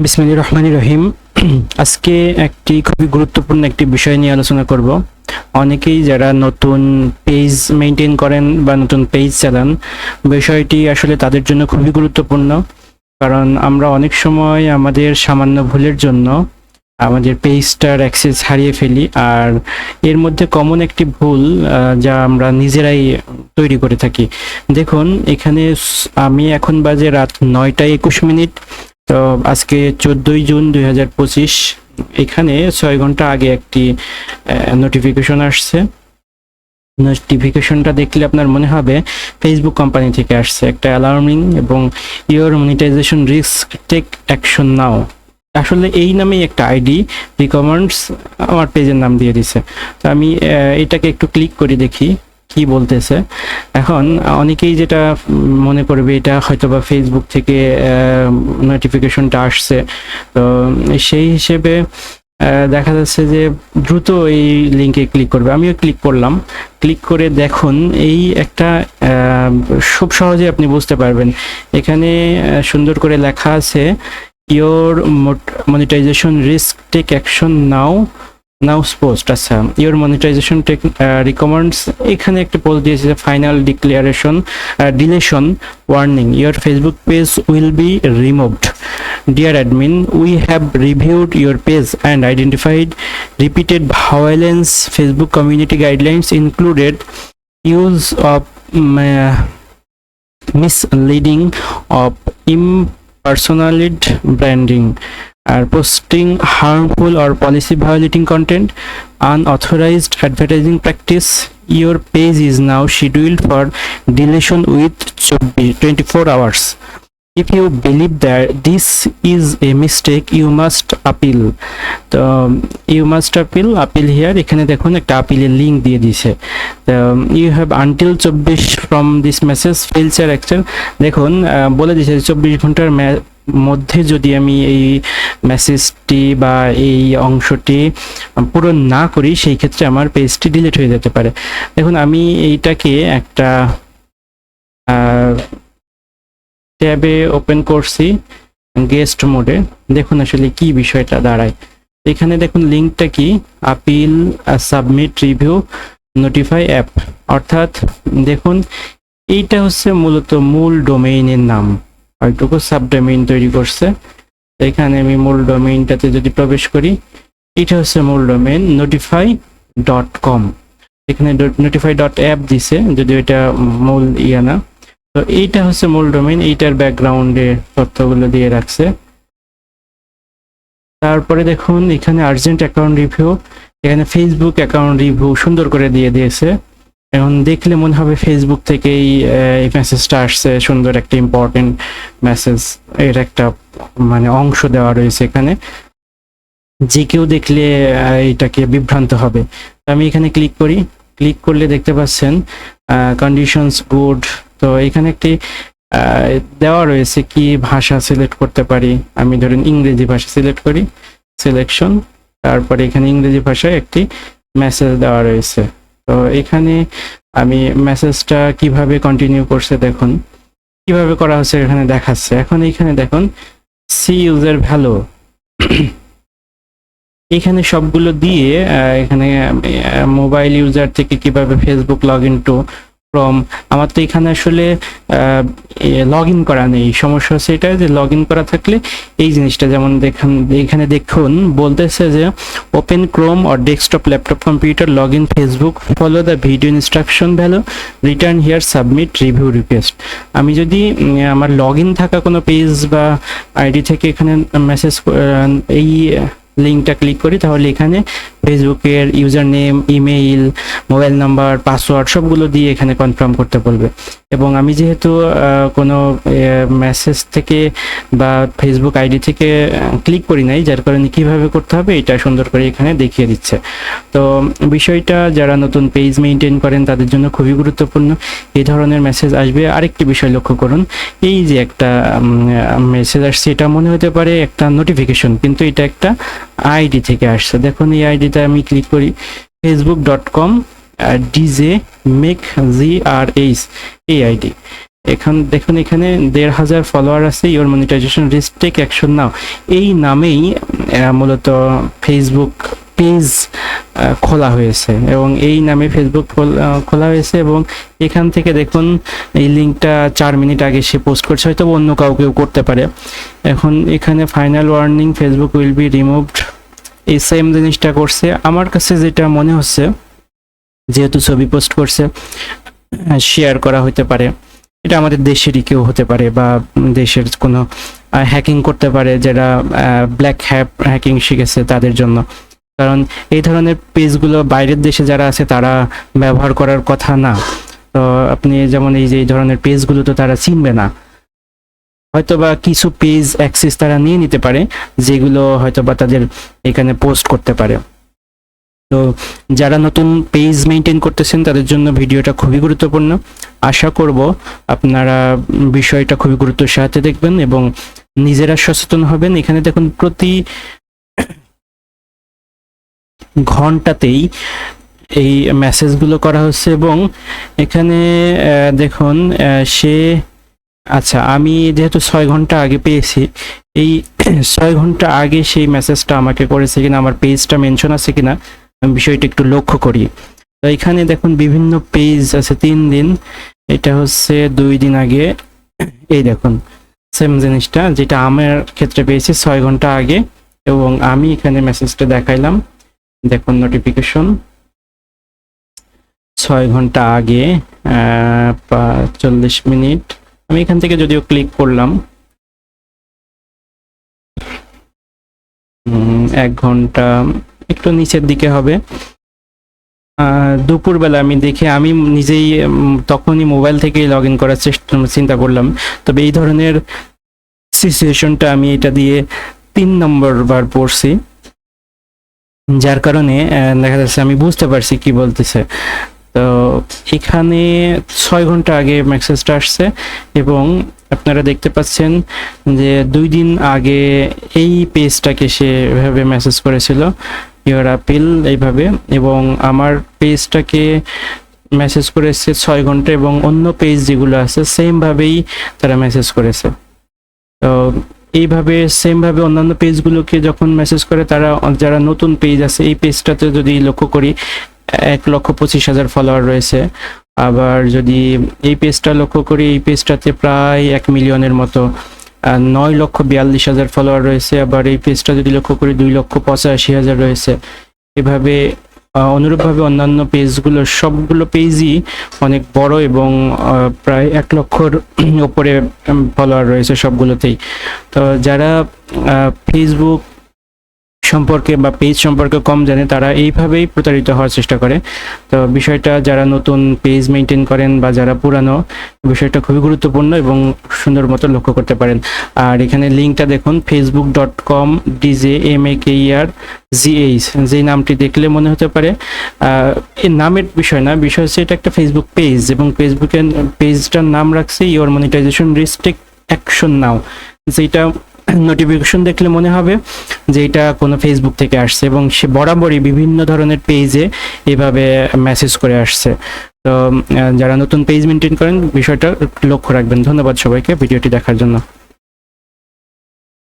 বিসমিল্লাহির রহমানির রহিম। আজকে একটি খুবই গুরুত্বপূর্ণ একটি বিষয় নিয়ে আলোচনা করব। অনেকেই যারা নতুন পেজ মেনটেন করেন বা নতুন পেজ চালান, বিষয়টি আসলে তাদের জন্য খুবই গুরুত্বপূর্ণ। কারণ আমরা অনেক সময় আমাদের সামান্য ভুলের জন্য আমাদের পেজটার অ্যাক্সেস হারিয়ে ফেলি। আর এর মধ্যে কমন একটি ভুল যা আমরা নিজেরাই তৈরি করে থাকি। দেখুন, এখানে আমি এখন বাজে রাত 9টা 21 মিনিট। তো আজকে 14ই জুন 2025। এখানে 6 ঘন্টা আগে একটি নোটিফিকেশন আসছে। নোটিফিকেশনটা দেখলে আপনার মনে হবে ফেসবুক কোম্পানি থেকে আসছে, একটা অ্যালার্মিং এবং your monetization risk, take action now. আসলে এই নামেই একটা আইডি রিকমেন্ডস আমার পেজের নাম দিয়ে দিছে। তো আমি এটাকে একটু ক্লিক করে দেখি কি বলতেছে। এখন অনেকেই যেটা মনে করবে এটা হয়তোবা ফেসবুক থেকে নোটিফিকেশনটা আসছে। তো সেই হিসেবে দেখা যাচ্ছে যে দ্রুত এই লিঙ্কে ক্লিক করবে। আমিও ক্লিক করলাম। ক্লিক করে দেখুন, এই একটা খুব সহজে আপনি বুঝতে পারবেন। এখানে সুন্দর করে লেখা আছে your monetization risk, take action now post. আচ্ছা, ইওর মনিটাইজেশন টেক রিকমেন্ডস, এখানে একটা পোস্ট দিয়েছে final deletion warning, your Facebook page will be removed. Dear admin, we have reviewed your page and identified repeated violence. Facebook community guidelines included use of misleading of impersonalized branding, posting harmful or policy violating content, unauthorized advertising practice. Your page is now scheduled for deletion with 24 hours. If you believe that this is a mistake, you must appeal. তো you must appeal here। এখানে দেখুন একটা আপিলের link দিয়ে দিয়েছে। You have until 24 from this message fails your action। দেখুন বলে দিয়েছে 24 ঘন্টার মধ্যে যদি আমি এই মেসেজটি বা এই অংশটি পূরণ না করি, সেই ক্ষেত্রে আমার পেজটি ডিলিট হয়ে যেতে পারে। দেখুন, আমি এইটাকে একটা ট্যাবে ওপেন করছি গেস্ট মোডে। দেখুন আসলে কি বিষয়টা দাঁড়ায়। এখানে দেখুন লিঙ্কটা কি, appeal submit review notify app. অর্থাৎ দেখুন, এইটা হচ্ছে মূলত মূল ডোমেইনের নাম, হয়তো সাবডোমেইন তৈরি করছে। এখানে আমি মূল ডোমেইনটাতে যদি প্রবেশ করি, এটা হচ্ছে মূল ডোমেইন notify.com। এখানে notify.app দিছে, যদিও এটা মূল না। তো এইটা হচ্ছে মূল ডোমেইন, এইটার ব্যাকগ্রাউন্ডে তথ্যগুলো দিয়ে রাখছে। তারপরে দেখুন এখানে আর্জেন্ট অ্যাকাউন্ট রিভিউ, এখানে ফেসবুক অ্যাকাউন্ট রিভিউ সুন্দর করে দিয়ে দিয়েছে। এখন দেখলে মনে হবে ফেসবুক থেকে এই মেসেজটা আসছে, সুন্দর একটা ইম্পর্টেন্ট মেসেজ, এর একটা মানে অংশ দেওয়া রয়েছে এখানে, যে কেউ দেখলে এটাকে বিভ্রান্ত হবে। আমি এখানে ক্লিক করি। ক্লিক করলে দেখতে পাচ্ছেন কন্ডিশনস গুড। তো এখানে একটি দেওয়া রয়েছে কি ভাষা সিলেক্ট করতে পারি। আমি ধরুন ইংরেজি ভাষা সিলেক্ট করি, সিলেকশন। তারপরে এখানে ইংরেজি ভাষায় একটি মেসেজ দেওয়া রয়েছে। তো এখানে আমি মেসেজটা কিভাবে কন্টিনিউ করছে দেখুন, কিভাবে করা হচ্ছে এখানে দেখাচ্ছে। এখন এখানে দেখুন সি ইউজার ভ্যালু, এখানে সবগুলো দিয়ে এখানে মোবাইল ইউজার থেকে কিভাবে Facebook log in to from. আমার তো এখানে আসলে লগ ইন করা নেই। সমস্যা হচ্ছে এটা যে লগ ইন করা থাকলে এই জিনিসটা, যেমন দেখুন এখানে দেখুন বলতেছে যে open Chrome or desktop laptop computer, log in Facebook, follow the video instruction value, return here, submit review request. আমি যদি আমার লগ ইন থাকা কোনো পেজ বা আইডি থেকে এখানে মেসেজ এই লিঙ্কটা ক্লিক করি, তাহলে এখানে ফেসবুকের user name, email, mobile number, password সবগুলো দিয়ে এখানে কনফার্ম করতে বলবে। এবং আমি যেহেতু কোনো মেসেজ থেকে বা ফেসবুক আইডি থেকে ক্লিক করি নাই, যার কারণে কিভাবে করতে হবে এটা সুন্দর করে এখানে দেখিয়ে দিচ্ছে। তো বিষয়টা যারা নতুন পেজ মেনটেন করেন তাদের জন্য খুবই গুরুত্বপূর্ণ। এই ধরনের মেসেজ আসবে। আরেকটি বিষয় লক্ষ্য করুন, এই যে একটা মেসেজ আসছে, এটা মনে হতে পারে একটা নোটিফিকেশন, কিন্তু এটা একটা আইডি থেকে আসছে। দেখুন এই আইডিতে আমি ক্লিক করি, facebook.com DJ make GRH, এই আইডি। এখন দেখুন এখানে 1,500 ফলোয়ার আছে, your monetization risk take action now, এই নামেই মূলত ফেসবুক পেজ খোলা হয়েছে এবং এই নামে ফেসবুক খোলা হয়েছে এবং এখান থেকে দেখুন এই লিঙ্কটা 4 মিনিট আগে সে পোস্ট করছে, হয়তো অন্য কাউকেও করতে পারে। এখন এখানে final warning Facebook will be removed, এই সেম জিনিসটা করছে। আমার কাছে যেটা মনে হচ্ছে, যেহেতু ছবি পোস্ট করছে, শেয়ার করা হতে পারে, এটা আমাদের দেশেরই কেউ হতে পারে বা দেশের কোনো হ্যাকিং করতে পারে, যারা ব্ল্যাক হ্যাকিং শিখেছে তাদের জন্য। কারণ এই ধরনের পেজগুলো বাইরের দেশে যারা আছে তারা ব্যবহার করার কথা না। তো আপনি যেমন এই যে এই ধরনের পেজগুলো তো তারা চিনবে না, হয়তোবা কিছু পেজ অ্যাক্সেস তারা নিয়ে নিতে পারে, যেগুলো হয়তোবা তাদের এখানে পোস্ট করতে পারে। তো যারা নতুন পেজ মেনটেন করতেছেন তাদের জন্য ভিডিওটা খুবই গুরুত্বপূর্ণ। আশা করব আপনারা বিষয়টা খুবই গুরুত্বের সাথে দেখবেন এবং নিজেরা সচেতন হবেন। এখানে দেখুন প্রতি ঘন্টাতেই এই মেসেজগুলো করা হচ্ছে এবং এখানে দেখুন সে, আচ্ছা আমি যেহেতু 6 ঘন্টা আগে পেয়েছি, এই 6 ঘন্টা আগে সেই মেসেজটা আমাকে করেছে কিনা, আমার পেজটা মেনশন আছে কিনা, আমি বিষয়টা একটু লক্ষ্য করি। তো এখানে দেখুন বিভিন্ন পেজ আছে 3 দিন, এটা হচ্ছে 2 দিন আগে, এই দেখুন সেম জিনিসটা যেটা আমার ক্ষেত্রে পেয়েছি 6 ঘন্টা আগে, এবং আমি এখানে মেসেজটা দেখাইলাম, দেখুন নোটিফিকেশন 6 ঘন্টা আগে 40 মিনিট। আমি এখান থেকে যদিও ক্লিক করলাম, 1 ঘন্টা একটু নিচের দিকে হবে, দুপুরবেলা আমি দেখে আমি নিজেই তখনই মোবাইল থেকেই লগ ইন করার চিন্তা করলাম। তবে এই ধরনের সিচুয়েশনটা আমি এটা দিয়ে 3 নম্বর বার পড়ছি, যার কারণে দেখা যাচ্ছে আমি বুঝতে পারছি কি বলতেছে। তো এখানে 6 ঘন্টা আগে মেসেজটা আসছে এবং আপনারা দেখতে পাচ্ছেন যে 2 দিন আগে এই পেজটাকে সে এভাবে মেসেজ করেছিল, ইওর আপিল এইভাবে, এবং আমার পেজটাকে মেসেজ করেছে 6 ঘন্টা, এবং অন্য পেজ যেগুলো আছে সেমভাবেই তারা মেসেজ করেছে। তো এইভাবে সেমভাবে অন্যান্য পেজগুলোকে যখন মেসেজ করে তারা, যারা নতুন পেজ আছে, এই পেজটাতে যদি লক্ষ্য করি 1,25,000 ফলোয়ার রয়েছে। আবার যদি এই পেজটা লক্ষ্য করি, এই পেজটাতে প্রায় 1 মিলিয়নের মতো 9,42,000 ফলোয়ার রয়েছে। আবার এই পেজটা যদি লক্ষ্য করি 2,85,000 রয়েছে। এভাবে অনুরূপভাবে অন্যান্য পেজগুলো, সবগুলো পেজই অনেক বড় এবং প্রায় 1 লক্ষর উপরে ফলোয়ার রয়েছে সবগুলোতেই। তো যারা ফেসবুক সম্পর্কে বা পেজ সম্পর্কে কম জানে তারা এইভাবেই প্রতারিত হওয়ার চেষ্টা করে। তো বিষয়টা যারা নতুন পেজ মেনটেন করেন বা যারা পুরানো, বিষয়টা খুবই গুরুত্বপূর্ণ এবং সুন্দর মতো লক্ষ্য করতে পারেন। আর এখানে লিঙ্কটা দেখুন facebook.com/DJMAKERGH, যেই নামটি দেখলে মনে হতে পারে এই নামের বিষয় না, বিষয় হচ্ছে এটা একটা ফেসবুক পেজ এবং ফেসবুকের পেজটার নাম রাখছে your monetization risk take action now, যেটা নোটিফিকেশন দেখলে মনে হবে যে এটা কোনো ফেসবুক থেকে আসছে এবং সে বরাবরই বিভিন্ন ধরনের পেজে এভাবে মেসেজ করে আসছে। তো যারা নতুন পেজ মেনটেন করেন বিষয়টা লক্ষ্য রাখবেন। ধন্যবাদ সবাইকে ভিডিওটি দেখার জন্য।